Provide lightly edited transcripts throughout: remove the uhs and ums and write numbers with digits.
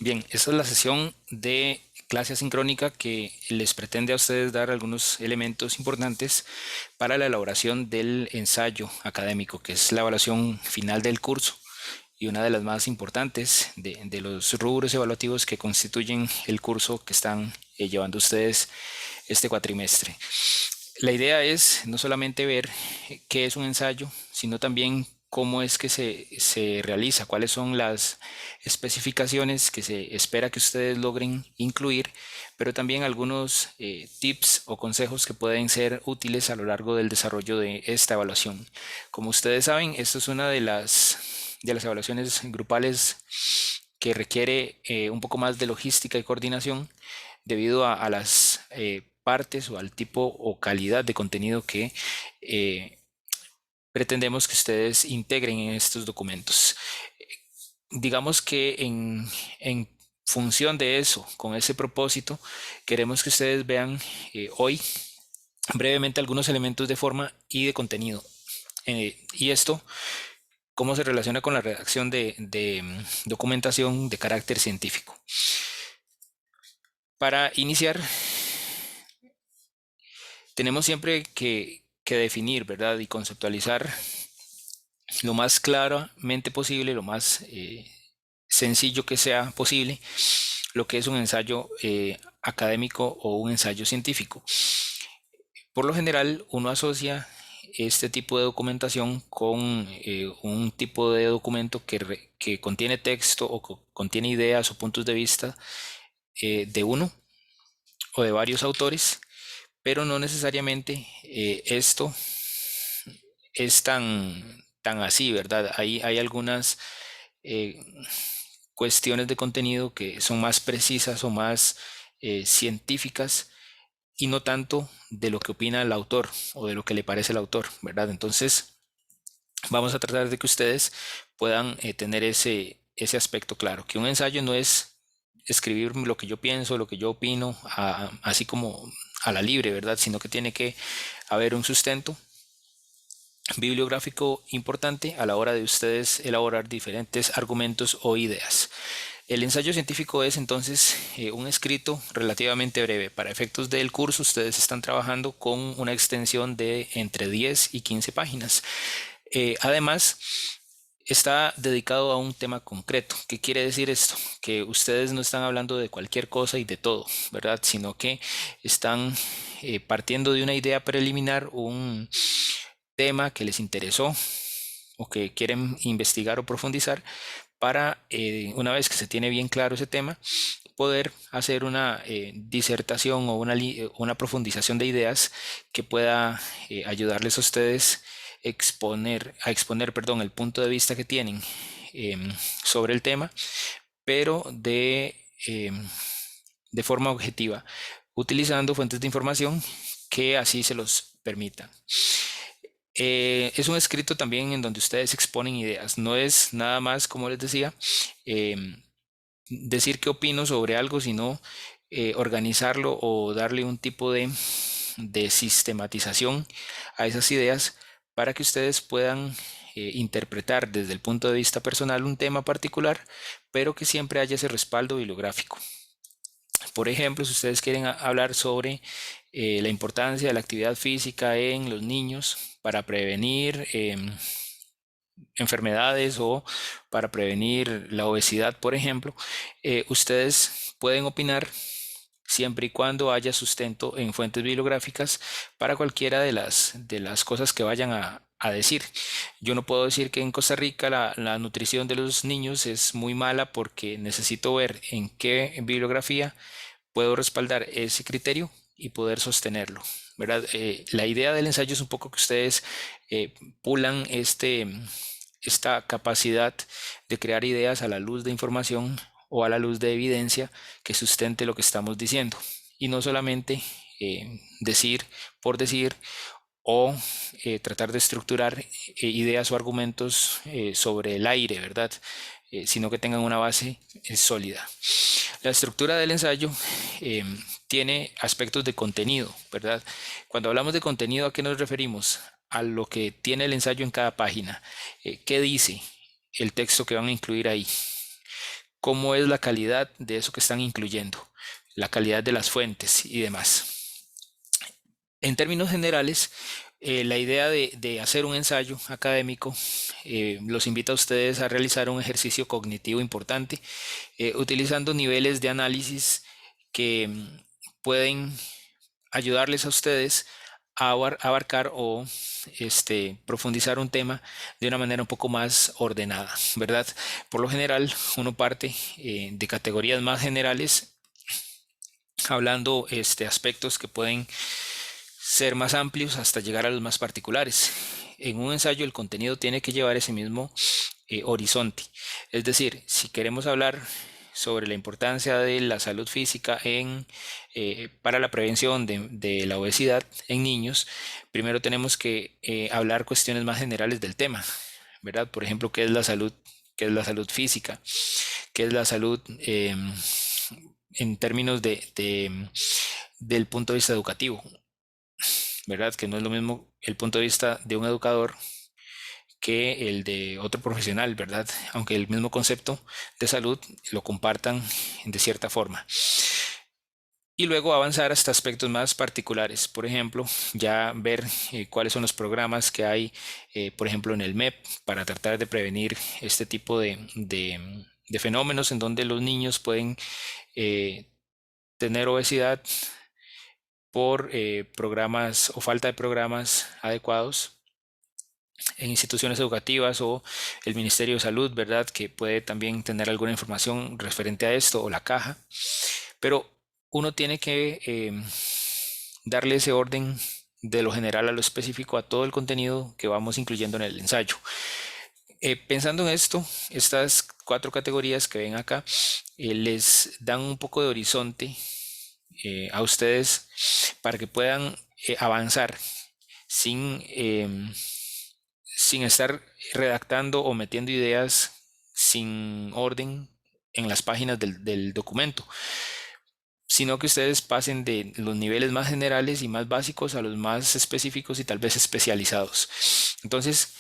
Bien, esta es la sesión de clase asincrónica que les pretende a ustedes dar algunos elementos importantes para la elaboración del ensayo académico, que es la evaluación final del curso y una de las más importantes de los rubros evaluativos que constituyen el curso que están llevando ustedes este cuatrimestre. La idea es no solamente ver qué es un ensayo, sino también cómo es que se realiza, cuáles son las especificaciones que se espera que ustedes logren incluir, pero también algunos tips o consejos que pueden ser útiles a lo largo del desarrollo de esta evaluación. Como ustedes saben, esto es una de las evaluaciones grupales que requiere un poco más de logística y coordinación debido a las partes o al tipo o calidad de contenido que eh, pretendemos que ustedes integren en estos documentos. Digamos que en función de eso, con ese propósito, queremos que ustedes vean hoy brevemente algunos elementos de forma y de contenido. Y esto, cómo se relaciona con la redacción de documentación de carácter científico. Para iniciar, tenemos siempre que definir, ¿verdad? Y conceptualizar lo más claramente posible, lo más sencillo que sea posible, lo que es un ensayo académico o un ensayo científico. Por lo general, uno asocia este tipo de documentación con un tipo de documento que contiene texto o contiene ideas o puntos de vista de uno o de varios autores, pero no necesariamente esto es tan así, ¿verdad? Hay algunas eh, cuestiones de contenido que son más precisas o más científicas y no tanto de lo que opina el autor o de lo que le parece el autor, ¿verdad? Entonces, vamos a tratar de que ustedes puedan tener ese aspecto claro, que un ensayo no es escribir lo que yo pienso, lo que yo opino, así como a la libre, ¿verdad? Sino que tiene que haber un sustento bibliográfico importante a la hora de ustedes elaborar diferentes argumentos o ideas. El ensayo científico es entonces un escrito relativamente breve. Para efectos del curso, ustedes están trabajando con una extensión de entre 10 y 15 páginas. Además, está dedicado a un tema concreto. ¿Qué quiere decir esto? Que ustedes no están hablando de cualquier cosa y de todo, ¿verdad? Sino que están partiendo de una idea preliminar, un tema que les interesó o que quieren investigar o profundizar para, una vez que se tiene bien claro ese tema, poder hacer una disertación o una profundización de ideas que pueda ayudarles a ustedes a exponer, perdón, el punto de vista que tienen sobre el tema, pero de forma objetiva, utilizando fuentes de información que así se los permitan. Es un escrito también en donde ustedes exponen ideas. No es nada más, como les decía, decir qué opino sobre algo, sino organizarlo o darle un tipo de sistematización a esas ideas para que ustedes puedan interpretar desde el punto de vista personal un tema particular, pero que siempre haya ese respaldo bibliográfico. Por ejemplo, si ustedes quieren hablar sobre la importancia de la actividad física en los niños para prevenir enfermedades o para prevenir la obesidad, por ejemplo, ustedes pueden opinar siempre y cuando haya sustento en fuentes bibliográficas para cualquiera de las cosas que vayan a decir. Yo no puedo decir que en Costa Rica la nutrición de los niños es muy mala porque necesito ver en qué bibliografía puedo respaldar ese criterio y poder sostenerlo, ¿verdad? La idea del ensayo es un poco que ustedes pulan esta capacidad de crear ideas a la luz de información o a la luz de evidencia que sustente lo que estamos diciendo y no solamente decir por decir o tratar de estructurar ideas o argumentos sobre el aire, ¿verdad? Sino que tengan una base sólida. La estructura del ensayo eh, tiene aspectos de contenido, ¿verdad? Cuando hablamos de contenido, ¿a qué nos referimos? A lo que tiene el ensayo en cada página. ¿Qué dice el texto que van a incluir ahí? cómo es la calidad de eso que están incluyendo, la calidad de las fuentes y demás. En términos generales, la idea de hacer un ensayo académico los invita a ustedes a realizar un ejercicio cognitivo importante, utilizando niveles de análisis que pueden ayudarles a ustedes a abarcar o profundizar un tema de una manera un poco más ordenada, ¿verdad? Por lo general, uno parte de categorías más generales, hablando aspectos que pueden ser más amplios hasta llegar a los más particulares. En un ensayo el contenido tiene que llevar ese mismo horizonte. Es decir, si queremos hablar sobre la importancia de la salud física para la prevención de la obesidad en niños, primero tenemos que hablar cuestiones más generales del tema, ¿verdad? Por ejemplo, ¿qué es la salud? ¿Qué es la salud física? ¿Qué es la salud en términos del punto de vista educativo? ¿Verdad? Que no es lo mismo el punto de vista de un educador que el de otro profesional, ¿verdad? Aunque el mismo concepto de salud lo compartan de cierta forma. Y luego avanzar hasta aspectos más particulares. Por ejemplo, ya ver cuáles son los programas que hay, por ejemplo, en el MEP para tratar de prevenir este tipo de fenómenos en donde los niños pueden tener obesidad por programas o falta de programas adecuados en instituciones educativas o el Ministerio de Salud, ¿verdad? Que puede también tener alguna información referente a esto o la caja. Pero uno tiene que darle ese orden de lo general a lo específico a todo el contenido que vamos incluyendo en el ensayo. Pensando en esto, estas 4 categorías que ven acá les dan un poco de horizonte a ustedes para que puedan avanzar sin, sin estar redactando o metiendo ideas sin orden en las páginas del documento, sino que ustedes pasen de los niveles más generales y más básicos a los más específicos y tal vez especializados. Entonces,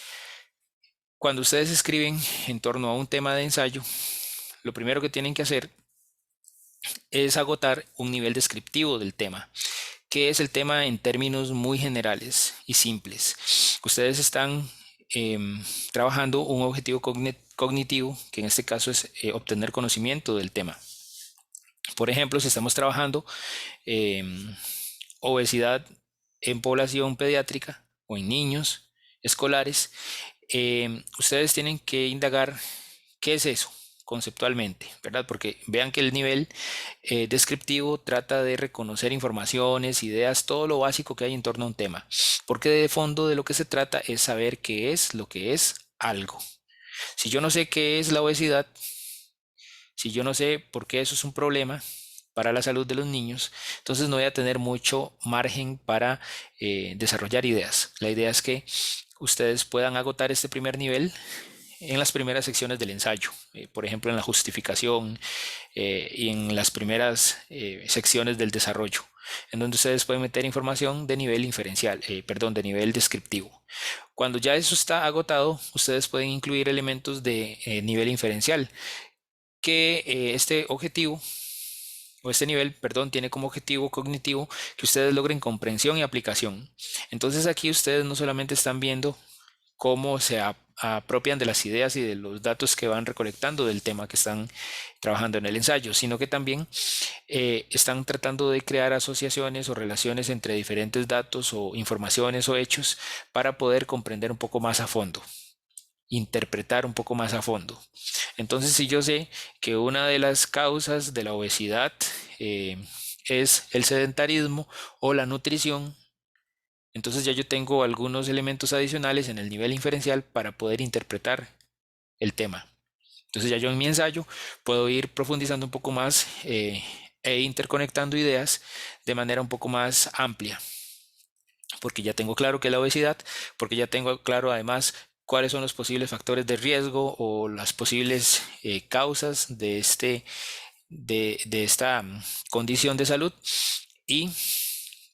cuando ustedes escriben en torno a un tema de ensayo, lo primero que tienen que hacer es agotar un nivel descriptivo del tema. ¿Qué es el tema en términos muy generales y simples? Ustedes están trabajando un objetivo cognitivo, que en este caso es obtener conocimiento del tema. Por ejemplo, si estamos trabajando obesidad en población pediátrica o en niños escolares, ustedes tienen que indagar qué es eso conceptualmente, ¿verdad? Porque vean que el nivel descriptivo trata de reconocer informaciones, ideas, todo lo básico que hay en torno a un tema, porque de fondo de lo que se trata es saber qué es lo que es algo. Si yo no sé qué es la obesidad, si yo no sé por qué eso es un problema para la salud de los niños, entonces no voy a tener mucho margen para desarrollar ideas. La idea es que ustedes puedan agotar este primer nivel en las primeras secciones del ensayo, por ejemplo en la justificación y en las primeras secciones del desarrollo, en donde ustedes pueden meter información de nivel inferencial, perdón, de nivel descriptivo. Cuando ya eso está agotado, ustedes pueden incluir elementos de nivel inferencial, que este objetivo o este nivel, perdón, tiene como objetivo cognitivo que ustedes logren comprensión y aplicación. Entonces aquí ustedes no solamente están viendo cómo se apropian de las ideas y de los datos que van recolectando del tema que están trabajando en el ensayo, sino que también están tratando de crear asociaciones o relaciones entre diferentes datos o informaciones o hechos para poder comprender un poco más a fondo, interpretar un poco más a fondo. Entonces, si yo sé que una de las causas de la obesidad es el sedentarismo o la nutrición, entonces ya yo tengo algunos elementos adicionales en el nivel inferencial para poder interpretar el tema. Entonces ya yo en mi ensayo puedo ir profundizando un poco más e interconectando ideas de manera un poco más amplia, porque ya tengo claro qué es la obesidad, porque ya tengo claro además cuáles son los posibles factores de riesgo o las posibles causas de esta condición de salud, y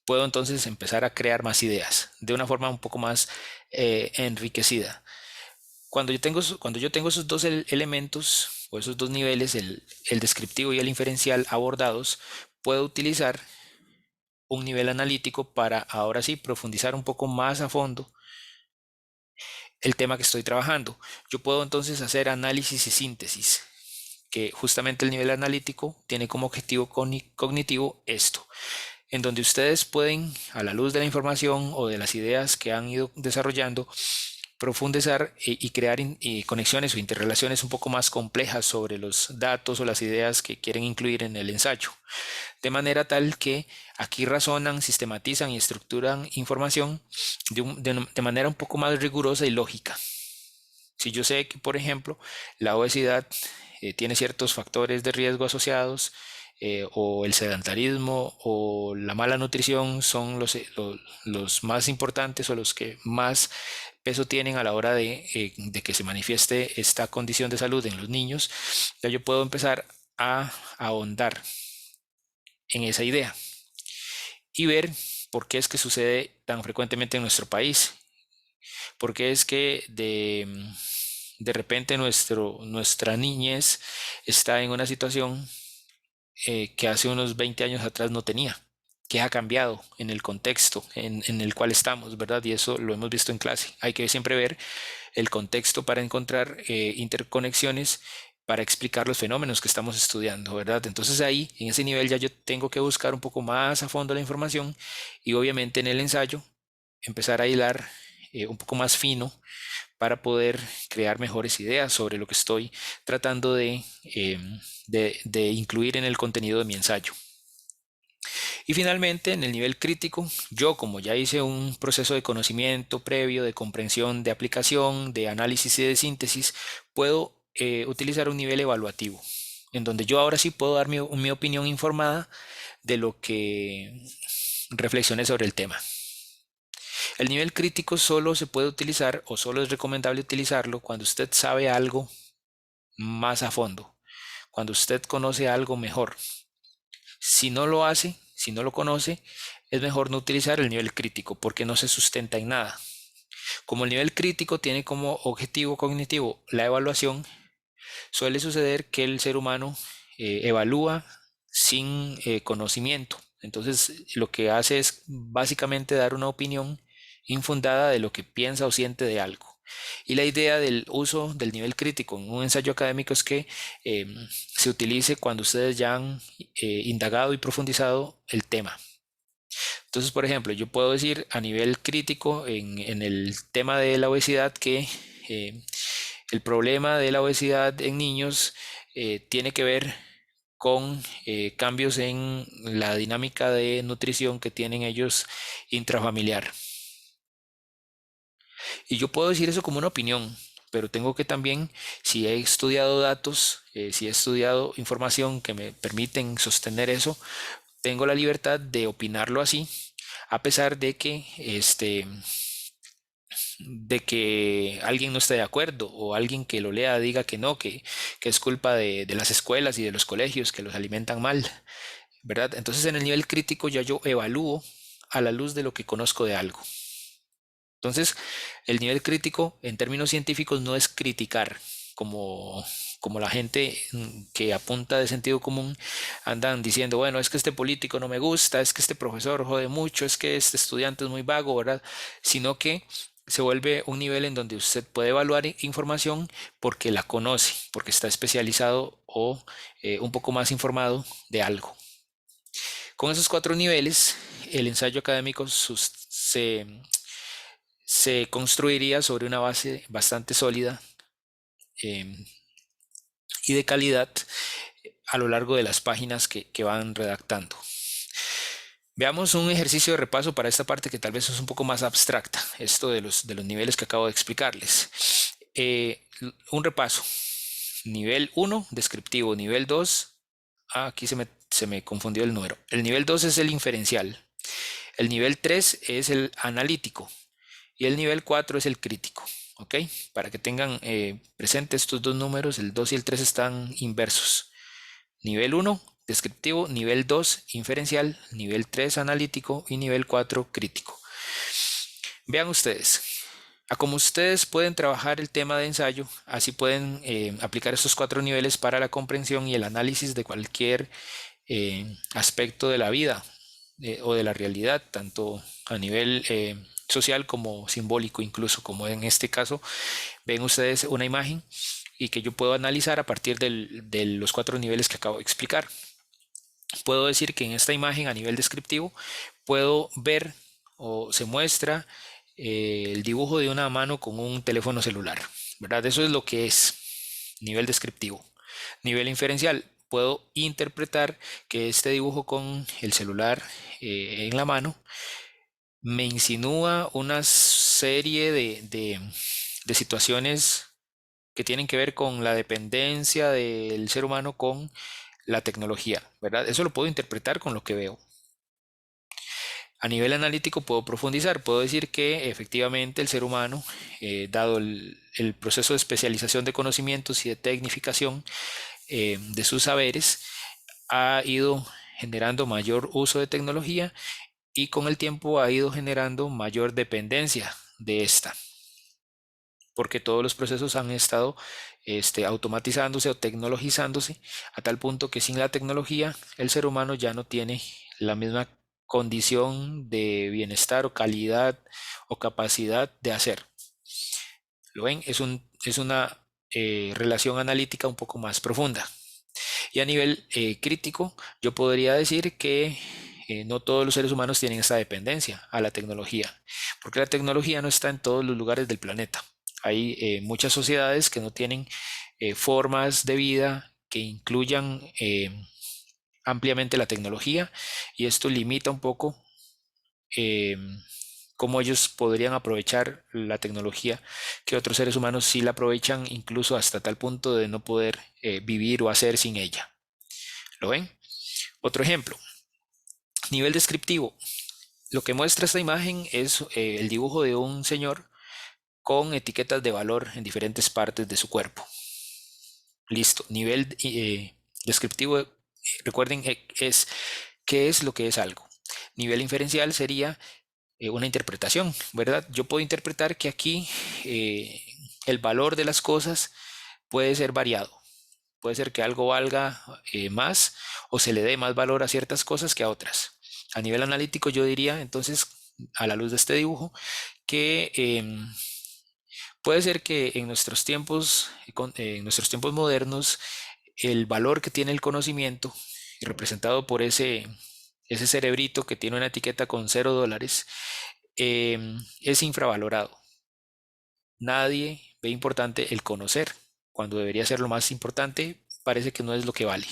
puedo entonces empezar a crear más ideas de una forma un poco más enriquecida. Cuando yo tengo esos dos elementos o esos dos niveles, el descriptivo y el inferencial abordados, puedo utilizar un nivel analítico para ahora sí profundizar un poco más a fondo el tema que estoy trabajando. Yo puedo entonces hacer análisis y síntesis, que justamente el nivel analítico tiene como objetivo cognitivo esto, en donde ustedes pueden, a la luz de la información o de las ideas que han ido desarrollando, profundizar y crear conexiones o interrelaciones un poco más complejas sobre los datos o las ideas que quieren incluir en el ensayo. De manera tal que aquí razonan, sistematizan y estructuran información de manera un poco más rigurosa y lógica. Si yo sé que, por ejemplo, la obesidad tiene ciertos factores de riesgo asociados, o el sedentarismo o la mala nutrición son los más importantes o los que más peso tienen a la hora de que se manifieste esta condición de salud en los niños, ya yo puedo empezar a ahondar en esa idea y ver por qué es que sucede tan frecuentemente en nuestro país, por qué es que de repente nuestra niñez está en una situación que hace unos 20 años atrás no tenía, que ha cambiado en el contexto en el cual estamos, ¿verdad? Y eso lo hemos visto en clase. Hay que siempre ver el contexto para encontrar interconexiones para explicar los fenómenos que estamos estudiando, ¿verdad? Entonces ahí, en ese nivel, ya yo tengo que buscar un poco más a fondo la información y obviamente en el ensayo empezar a hilar un poco más fino para poder crear mejores ideas sobre lo que estoy tratando de incluir en el contenido de mi ensayo. Y finalmente, en el nivel crítico, yo como ya hice un proceso de conocimiento previo, de comprensión, de aplicación, de análisis y de síntesis, puedo utilizar un nivel evaluativo, en donde yo ahora sí puedo dar mi opinión informada de lo que reflexioné sobre el tema. El nivel crítico solo se puede utilizar o solo es recomendable utilizarlo cuando usted sabe algo más a fondo, cuando usted conoce algo mejor. Si no lo hace, si no lo conoce, es mejor no utilizar el nivel crítico porque no se sustenta en nada. Como el nivel crítico tiene como objetivo cognitivo la evaluación, suele suceder que el ser humano evalúa sin conocimiento. Entonces, lo que hace es básicamente dar una opinión infundada de lo que piensa o siente de algo. Y la idea del uso del nivel crítico en un ensayo académico es que eh, se utilice cuando ustedes ya han indagado y profundizado el tema. Entonces, por ejemplo, yo puedo decir a nivel crítico en el tema de la obesidad que eh, el problema de la obesidad en niños tiene que ver con cambios en la dinámica de nutrición que tienen ellos intrafamiliar. Y yo puedo decir eso como una opinión, pero tengo que también, si he estudiado datos, si he estudiado información que me permiten sostener eso, tengo la libertad de opinarlo así, a pesar de que alguien no esté de acuerdo o alguien que lo lea diga que no, que es culpa de las escuelas y de los colegios que los alimentan mal, ¿verdad? Entonces en el nivel crítico ya yo evalúo a la luz de lo que conozco de algo. Entonces, el nivel crítico en términos científicos no es criticar, como, como la gente que apunta de sentido común andan diciendo, bueno, es que este político no me gusta, es que este profesor jode mucho, es que este estudiante es muy vago, ¿verdad? Sino que se vuelve un nivel en donde usted puede evaluar información porque la conoce, porque está especializado o un poco más informado de algo. Con esos cuatro niveles, el ensayo académico se construiría sobre una base bastante sólida eh, y de calidad a lo largo de las páginas que van redactando. Veamos un ejercicio de repaso para esta parte que tal vez es un poco más abstracta, esto de los niveles que acabo de explicarles. Un repaso. Nivel 1, descriptivo. Nivel 2, aquí se me confundió el número. El nivel 2 es el inferencial. El nivel 3 es el analítico. Y el nivel 4 es el crítico. ¿Ok? Para que tengan presente estos dos números, el 2 y el 3 están inversos. Nivel 1, descriptivo, nivel 2, inferencial, nivel 3, analítico y nivel 4, crítico. Vean ustedes, A como ustedes pueden trabajar el tema de ensayo, así pueden aplicar estos 4 niveles para la comprensión y el análisis de cualquier aspecto de la vida o de la realidad, tanto a nivel social como simbólico, incluso como en este caso ven ustedes una imagen y que yo puedo analizar a partir de los 4 niveles que acabo de explicar. Puedo decir que en esta imagen a nivel descriptivo puedo ver o se muestra el dibujo de una mano con un teléfono celular, ¿verdad? Eso es lo que es nivel descriptivo. Nivel inferencial, puedo interpretar que este dibujo con el celular en la mano me insinúa una serie de situaciones que tienen que ver con la dependencia del ser humano con la tecnología, ¿verdad? Eso lo puedo interpretar con lo que veo. A nivel analítico puedo profundizar, puedo decir que efectivamente el ser humano, dado el proceso de especialización de conocimientos y de tecnificación de sus saberes, ha ido generando mayor uso de tecnología y con el tiempo ha ido generando mayor dependencia de esta, porque todos los procesos han estado automatizándose o tecnologizándose a tal punto que sin la tecnología el ser humano ya no tiene la misma condición de bienestar o calidad o capacidad de hacer. ¿Lo ven? Es una relación analítica un poco más profunda. Y a nivel crítico, yo podría decir que no todos los seres humanos tienen esta dependencia a la tecnología, porque la tecnología no está en todos los lugares del planeta. Hay muchas sociedades que no tienen formas de vida que incluyan ampliamente la tecnología y esto limita un poco eh, cómo ellos podrían aprovechar la tecnología que otros seres humanos sí la aprovechan incluso hasta tal punto de no poder vivir o hacer sin ella. ¿Lo ven? Otro ejemplo, nivel descriptivo. Lo que muestra esta imagen es el dibujo de un señor con etiquetas de valor en diferentes partes de su cuerpo. Listo. Nivel descriptivo, recuerden, es qué es lo que es algo. Nivel inferencial sería una interpretación, ¿verdad? Yo puedo interpretar que aquí el valor de las cosas puede ser variado. Puede ser que algo valga más o se le dé más valor a ciertas cosas que a otras. A nivel analítico yo diría entonces, a la luz de este dibujo, que puede ser que en nuestros tiempos modernos, el valor que tiene el conocimiento, representado por ese cerebrito que tiene una etiqueta con $0, es infravalorado. Nadie ve importante el conocer, cuando debería ser lo más importante, parece que no es lo que vale.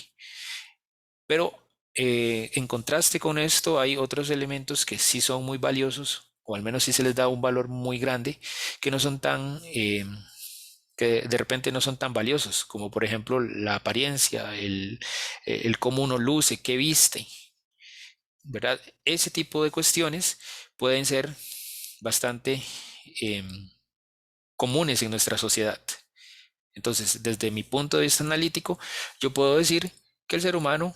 Pero en contraste con esto, hay otros elementos que sí son muy valiosos, o al menos sí se les da un valor muy grande, que no son tan, que de repente no son tan valiosos, como por ejemplo la apariencia, el cómo uno luce, qué viste, ¿verdad? Ese tipo de cuestiones pueden ser bastante comunes en nuestra sociedad. Entonces, desde mi punto de vista analítico, yo puedo decir que el ser humano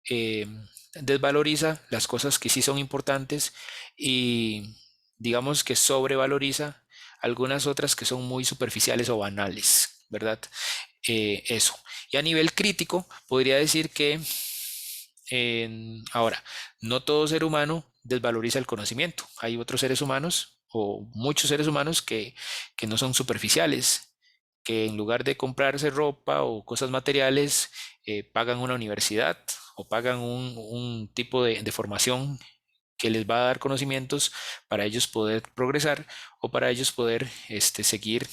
eh, desvaloriza las cosas que sí son importantes y digamos que sobrevaloriza algunas otras que son muy superficiales o banales, ¿verdad? Eso. Y a nivel crítico, podría decir que ahora, no todo ser humano desvaloriza el conocimiento. Hay otros seres humanos o muchos seres humanos que no son superficiales, que en lugar de comprarse ropa o cosas materiales, pagan una universidad o pagan un tipo de formación que les va a dar conocimientos para ellos poder progresar o para ellos poder seguir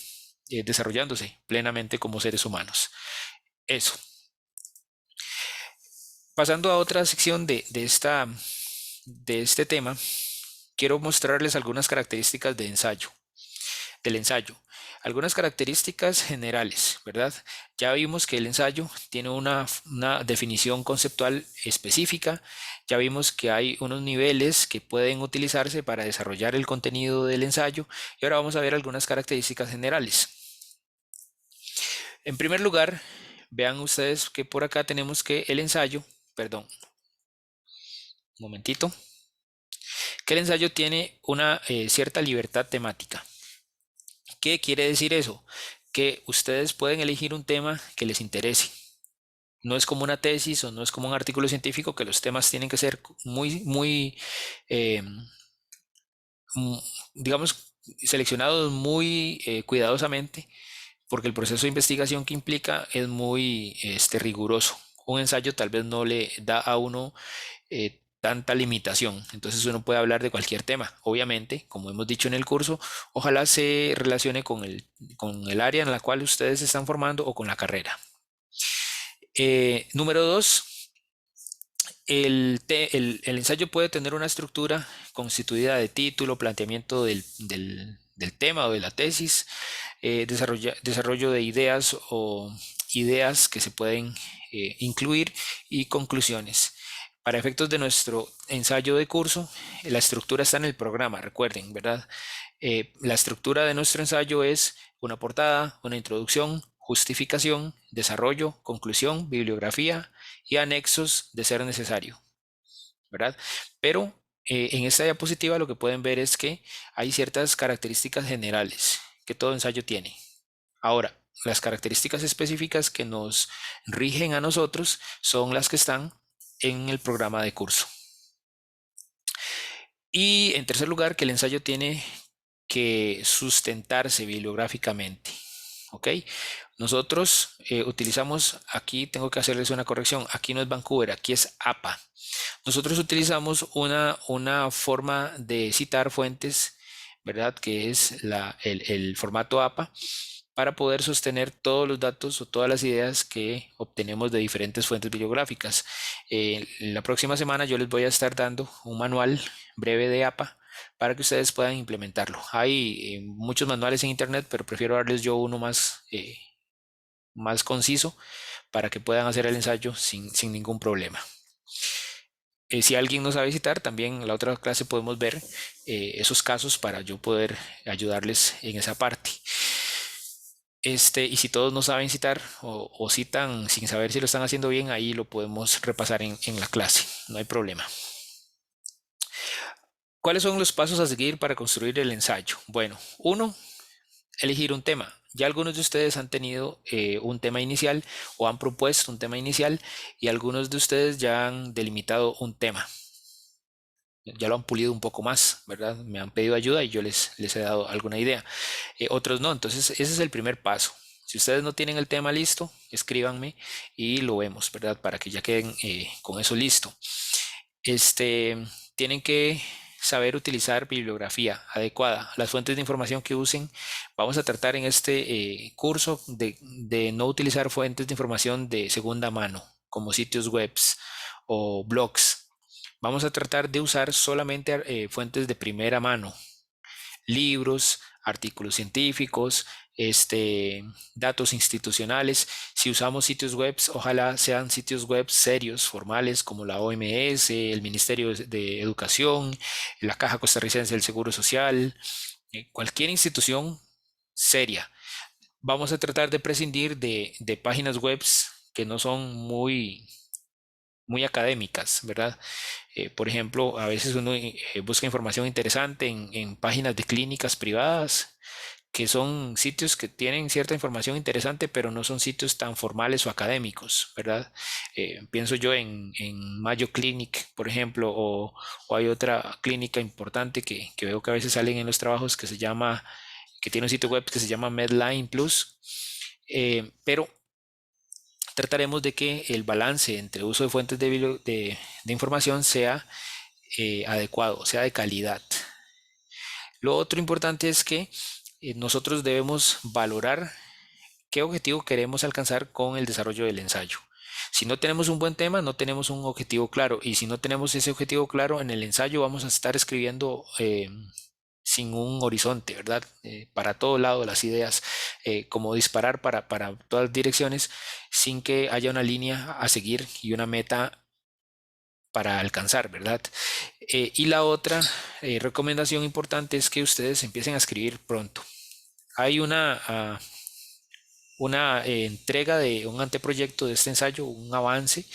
desarrollándose plenamente como seres humanos. Eso. Pasando a otra sección de este tema, quiero mostrarles algunas características del ensayo. Algunas características generales, ¿verdad? Ya vimos que el ensayo tiene una definición conceptual específica, ya vimos que hay unos niveles que pueden utilizarse para desarrollar el contenido del ensayo y ahora vamos a ver algunas características generales. En primer lugar, vean ustedes que por acá tenemos que el ensayo, perdón, un momentito, que el ensayo tiene una cierta libertad temática. ¿Qué quiere decir eso? Que ustedes pueden elegir un tema que les interese. No es como una tesis o no es como un artículo científico que los temas tienen que ser muy, eh, mm, digamos, seleccionados muy cuidadosamente, porque el proceso de investigación que implica es muy riguroso. Un ensayo tal vez no le da a uno tanta limitación, entonces uno puede hablar de cualquier tema. Obviamente, como hemos dicho en el curso, ojalá se relacione con el área en la cual ustedes se están formando o con la carrera. Número dos, el ensayo puede tener una estructura constituida de título, planteamiento del tema o de la tesis, desarrollo de ideas o ideas que se pueden incluir y conclusiones. Para efectos de nuestro ensayo de curso, la estructura está en el programa, recuerden, ¿verdad? La estructura de nuestro ensayo es una portada, una introducción, justificación, desarrollo, conclusión, bibliografía y anexos de ser necesario, ¿verdad? Pero en esta diapositiva lo que pueden ver es que hay ciertas características generales que todo ensayo tiene. Ahora, las características específicas que nos rigen a nosotros son las que están en el programa de curso. Y en tercer lugar, que el ensayo tiene que sustentarse bibliográficamente. ¿Ok? Nosotros utilizamos, aquí tengo que hacerles una corrección, aquí no es Vancouver, aquí es APA. Nosotros utilizamos una forma de citar fuentes, ¿verdad? Que es el formato APA para poder sostener todos los datos o todas las ideas que obtenemos de diferentes fuentes bibliográficas. La próxima semana yo les voy a estar dando un manual breve de APA para que ustedes puedan implementarlo. Hay muchos manuales en internet, pero prefiero darles yo uno más conciso para que puedan hacer el ensayo sin ningún problema. Si alguien no sabe citar, también en la otra clase podemos ver esos casos para yo poder ayudarles en esa parte. Y si todos no saben citar o citan sin saber si lo están haciendo bien, ahí lo podemos repasar en la clase, no hay problema. ¿Cuáles son los pasos a seguir para construir el ensayo? Bueno, uno, elegir un tema. Ya algunos de ustedes han tenido un tema inicial o han propuesto un tema inicial y algunos de ustedes ya han delimitado un tema. Ya lo han pulido un poco más, ¿verdad? Me han pedido ayuda y yo les he dado alguna idea. Otros no, entonces ese es el primer paso. Si ustedes no tienen el tema listo, escríbanme y lo vemos, ¿verdad? Para que ya queden con eso listo. Tienen que saber utilizar bibliografía adecuada. Las fuentes de información que usen, vamos a tratar en este curso de no utilizar fuentes de información de segunda mano, como sitios web o blogs. Vamos a tratar de usar solamente fuentes de primera mano, libros, artículos científicos, datos institucionales. Si usamos sitios web, ojalá sean sitios web serios, formales, como la OMS, el Ministerio de Educación, la Caja Costarricense del Seguro Social, cualquier institución seria. Vamos a tratar de prescindir de páginas web que no son muy académicas, ¿verdad? Por ejemplo, a veces uno busca información interesante en páginas de clínicas privadas, que son sitios que tienen cierta información interesante, pero no son sitios tan formales o académicos, ¿verdad? Pienso yo en Mayo Clinic, por ejemplo, o hay otra clínica importante que veo que a veces salen en los trabajos que tiene un sitio web que se llama Medline Plus, pero trataremos de que el balance entre uso de fuentes de información sea adecuado, sea de calidad. Lo otro importante es que nosotros debemos valorar qué objetivo queremos alcanzar con el desarrollo del ensayo. Si no tenemos un buen tema, no tenemos un objetivo claro. Y si no tenemos ese objetivo claro, en el ensayo vamos a estar escribiendo sin un horizonte, ¿verdad? Para todo lado las ideas, como disparar para todas direcciones, sin que haya una línea a seguir y una meta para alcanzar, ¿verdad? Y la otra recomendación importante es que ustedes empiecen a escribir pronto. Hay una entrega de un anteproyecto de este ensayo, un avance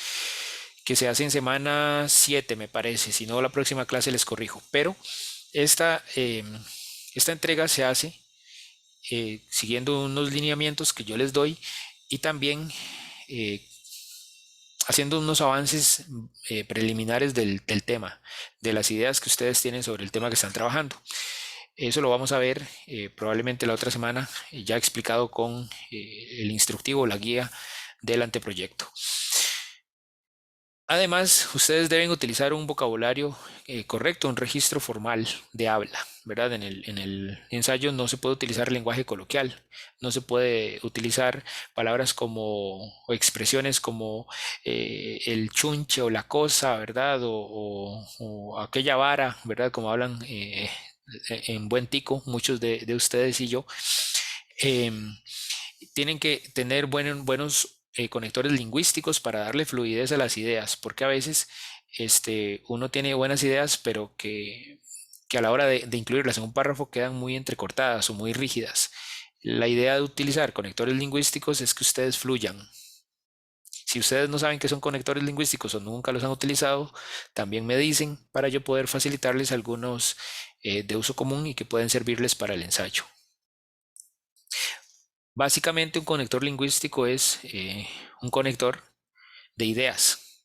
que se hace en semana 7, me parece. Si no, la próxima clase les corrijo. Pero esta entrega se hace siguiendo unos lineamientos que yo les doy y también eh, haciendo unos avances preliminares del tema, de las ideas que ustedes tienen sobre el tema que están trabajando. Eso lo vamos a ver probablemente la otra semana, ya explicado con el instructivo, la guía del anteproyecto. Además, ustedes deben utilizar un vocabulario correcto, un registro formal de habla, ¿verdad? En el ensayo no se puede utilizar lenguaje coloquial, no se puede utilizar palabras como o expresiones como el chunche o la cosa, ¿verdad? O aquella vara, ¿verdad? Como hablan en buen tico muchos de ustedes y yo. Em, Tienen que tener buenos conectores lingüísticos para darle fluidez a las ideas, porque a veces uno tiene buenas ideas, pero que a la hora de incluirlas en un párrafo quedan muy entrecortadas o muy rígidas. La idea de utilizar conectores lingüísticos es que ustedes fluyan. Si ustedes no saben qué son conectores lingüísticos o nunca los han utilizado, también me dicen para yo poder facilitarles algunos de uso común y que pueden servirles para el ensayo. Básicamente un conector lingüístico es un conector de ideas,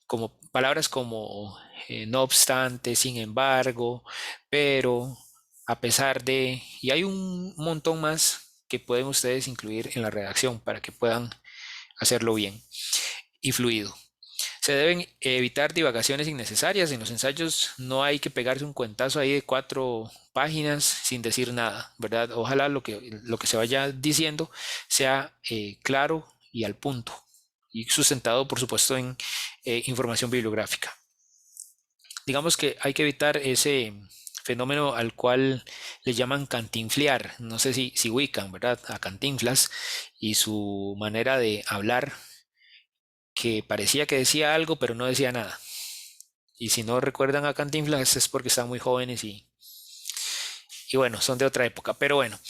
como palabras como no obstante, sin embargo, pero, a pesar de, y hay un montón más que pueden ustedes incluir en la redacción para que puedan hacerlo bien y fluido. Se deben evitar divagaciones innecesarias. En los ensayos no hay que pegarse un cuentazo ahí de 4 páginas sin decir nada, ¿verdad? Ojalá lo que se vaya diciendo sea claro y al punto y sustentado, por supuesto, en información bibliográfica. Digamos que hay que evitar ese fenómeno al cual le llaman cantinflear. No sé si ubican, ¿verdad? A Cantinflas y su manera de hablar que parecía que decía algo, pero no decía nada. Y si no recuerdan a Cantinflas es porque están muy jóvenes y bueno, son de otra época. Pero bueno,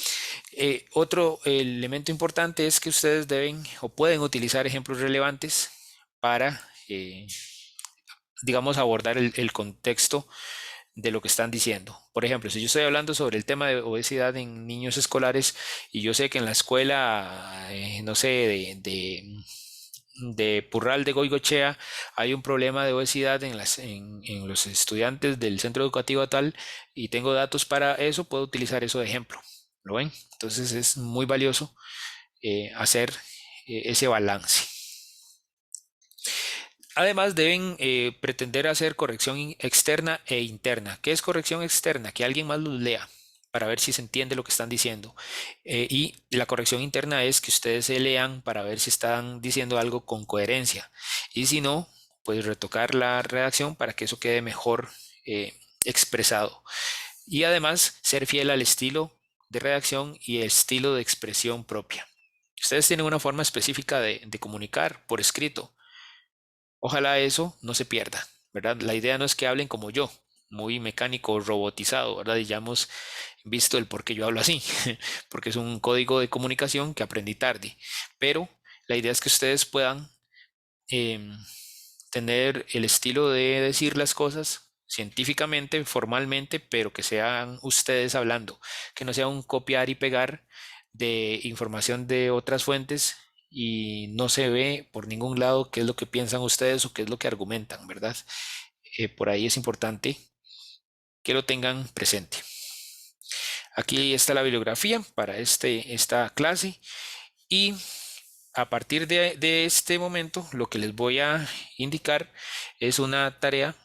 otro elemento importante es que ustedes deben o pueden utilizar ejemplos relevantes para, digamos, abordar el contexto de lo que están diciendo. Por ejemplo, si yo estoy hablando sobre el tema de obesidad en niños escolares y yo sé que en la escuela, no sé, de Purral de Goigochea hay un problema de obesidad en los estudiantes del centro educativo tal y tengo datos para eso, puedo utilizar eso de ejemplo. ¿Lo ven? Entonces es muy valioso hacer ese balance. Además, deben pretender hacer corrección externa e interna. ¿Qué es corrección externa? Que alguien más los lea para ver si se entiende lo que están diciendo. Y la corrección interna es que ustedes se lean para ver si están diciendo algo con coherencia. Y si no, pues retocar la redacción para que eso quede mejor expresado. Y además, ser fiel al estilo de redacción y el estilo de expresión propia. Ustedes tienen una forma específica de comunicar por escrito. Ojalá eso no se pierda, ¿verdad? La idea no es que hablen como yo, muy mecánico, robotizado, ¿verdad? Y ya hemos visto el por qué yo hablo así, porque es un código de comunicación que aprendí tarde. Pero la idea es que ustedes puedan em, tener el estilo de decir las cosas científicamente, formalmente, pero que sean ustedes hablando, que no sea un copiar y pegar de información de otras fuentes y no se ve por ningún lado qué es lo que piensan ustedes o qué es lo que argumentan, ¿verdad? Por ahí es importante que lo tengan presente. Aquí está la bibliografía para esta clase y a partir de este momento lo que les voy a indicar es una tarea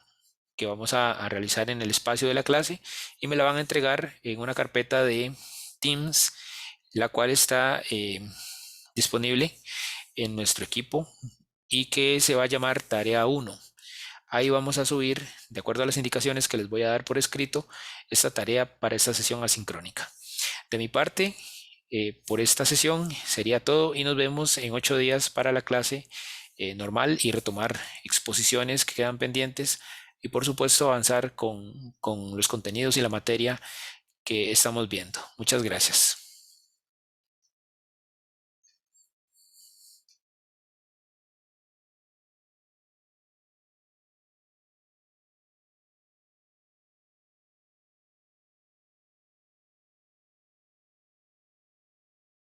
que vamos a realizar en el espacio de la clase y me la van a entregar en una carpeta de Teams, la cual está disponible en nuestro equipo y que se va a llamar tarea 1. Ahí vamos a subir, de acuerdo a las indicaciones que les voy a dar por escrito, esta tarea para esta sesión asincrónica. De mi parte, por esta sesión sería todo y nos vemos en 8 días para la clase normal y retomar exposiciones que quedan pendientes y por supuesto avanzar con los contenidos y la materia que estamos viendo. Muchas gracias.